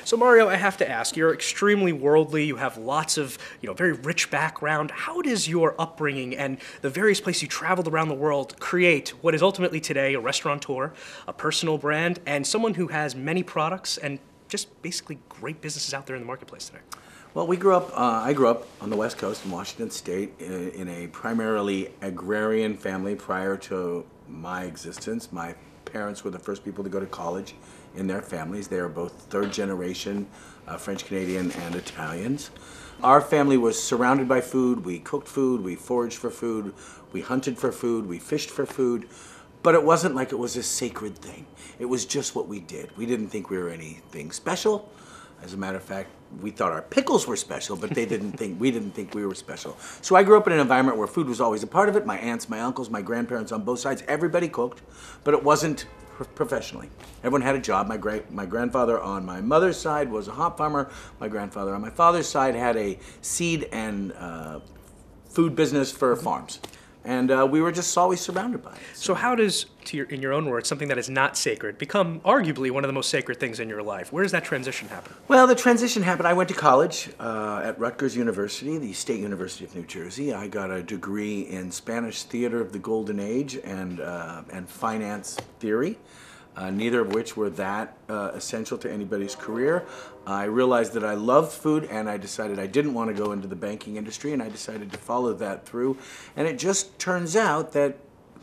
So Mario, I have to ask, you're extremely worldly, you have lots of, very rich background. How does your upbringing and the various places you traveled around the world create what is ultimately today a restaurateur, a personal brand, and someone who has many products and just basically great businesses out there in the marketplace today? Well, I grew up on the West Coast in Washington State in a primarily agrarian family prior to my existence. My parents were the first people to go to college in their families. They are both third generation French Canadian and Italians. Our family was surrounded by food. We cooked food, we foraged for food, we hunted for food, we fished for food. But it wasn't like it was a sacred thing. It was just what we did. We didn't think we were anything special. As a matter of fact, we thought our pickles were special, but we didn't think we were special. So I grew up in an environment where food was always a part of it. My aunts, my uncles, my grandparents on both sides, everybody cooked, but it wasn't professionally. Everyone had a job. My grandfather on my mother's side was a hop farmer. My grandfather on my father's side had a seed and food business for farms. And we were just always surrounded by it. So how does, in your own words, something that is not sacred become arguably one of the most sacred things in your life? Where does that transition happen? Well, the transition happened. I went to college at Rutgers University, the State University of New Jersey. I got a degree in Spanish theater of the Golden Age and finance theory. Neither of which were that essential to anybody's career. I realized that I loved food, and I decided I didn't want to go into the banking industry, and I decided to follow that through. And it just turns out that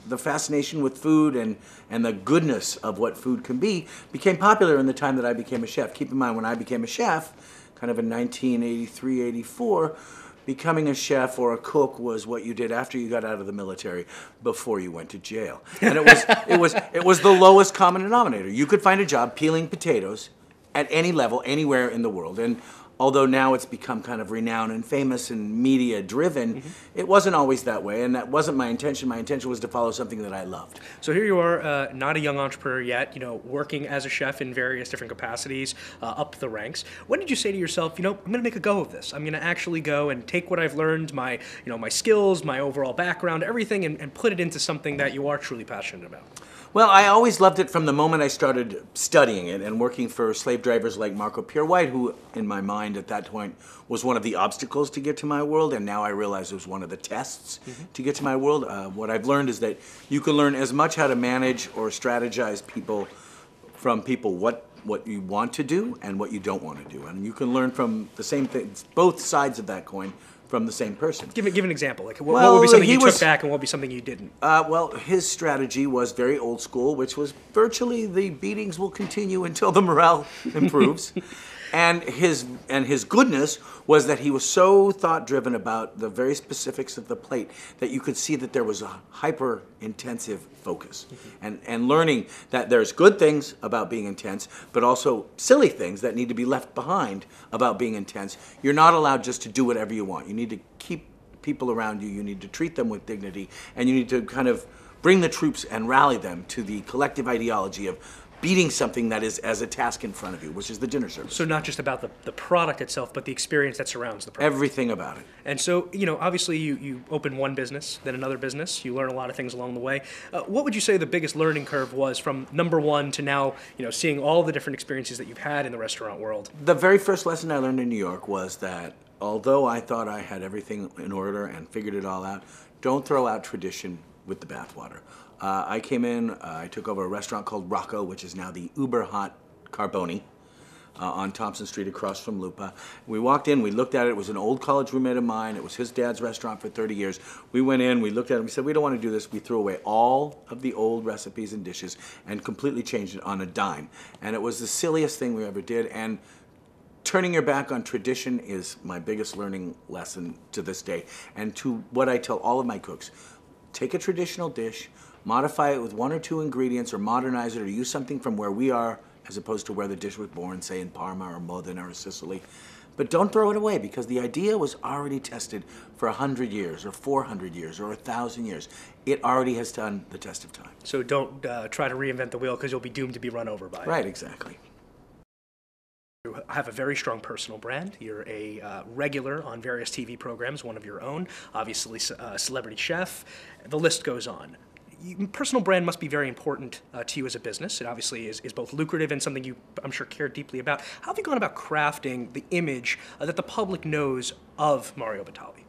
the fascination with food and the goodness of what food can be became popular in the time that I became a chef. Keep in mind, when I became a chef, kind of in 1983, 84, becoming a chef or a cook was what you did after you got out of the military, before you went to jail. And it was the lowest common denominator. You could find a job peeling potatoes at any level, anywhere in the world. And although now it's become kind of renowned and famous and media driven, it wasn't always that way, and that wasn't my intention. My intention was to follow something that I loved. So here you are, not a young entrepreneur yet, working as a chef in various different capacities, up the ranks. When did you say to yourself, I'm going to make a go of this? I'm going to actually go and take what I've learned, my skills, my overall background, everything, and put it into something that you are truly passionate about? Well, I always loved it from the moment I started studying it and working for slave drivers like Marco Pierre White, who, in my mind at that point, was one of the obstacles to get to my world, and now I realize it was one of the tests to get to my world. What I've learned is that you can learn as much how to manage or strategize people from people what you want to do and what you don't want to do. And you can learn from the same things, both sides of that coin, from the same person. Give an example. Like, what would be something you took back and what would be something you didn't? Well, his strategy was very old school, which was virtually the beatings will continue until the morale improves. And his goodness was that he was so thought-driven about the very specifics of the plate that you could see that there was a hyper-intensive focus. And learning that there's good things about being intense, but also silly things that need to be left behind about being intense. You're not allowed just to do whatever you want. You need to keep people around you, you need to treat them with dignity, and you need to kind of bring the troops and rally them to the collective ideology of beating something that is as a task in front of you, which is the dinner service. So not just about the product itself, but the experience that surrounds the product. Everything about it. And so, obviously you open one business, then another business. You learn a lot of things along the way. What would you say the biggest learning curve was from number one to now, seeing all the different experiences that you've had in the restaurant world? The very first lesson I learned in New York was that although I thought I had everything in order and figured it all out, don't throw out tradition with the bathwater. I came in, I took over a restaurant called Rocco, which is now the uber hot Carboni on Thompson Street across from Lupa. We walked in, we looked at it. It was an old college roommate of mine. It was his dad's restaurant for 30 years. We went in, we looked at it, we said, we don't want to do this. We threw away all of the old recipes and dishes and completely changed it on a dime. And it was the silliest thing we ever did. And turning your back on tradition is my biggest learning lesson to this day. And to what I tell all of my cooks, take a traditional dish, modify it with one or two ingredients, or modernize it, or use something from where we are as opposed to where the dish was born, say in Parma or Modena or Sicily. But don't throw it away, because the idea was already tested for 100 years or 400 years or 1,000 years. It already has done the test of time. So don't try to reinvent the wheel, because you'll be doomed to be run over by it. Right, exactly. You have a very strong personal brand. You're a regular on various TV programs, one of your own, obviously a celebrity chef. The list goes on. personal brand must be very important to you as a business. It obviously is both lucrative and something you, I'm sure, care deeply about. How have you gone about crafting the image that the public knows of Mario Batali?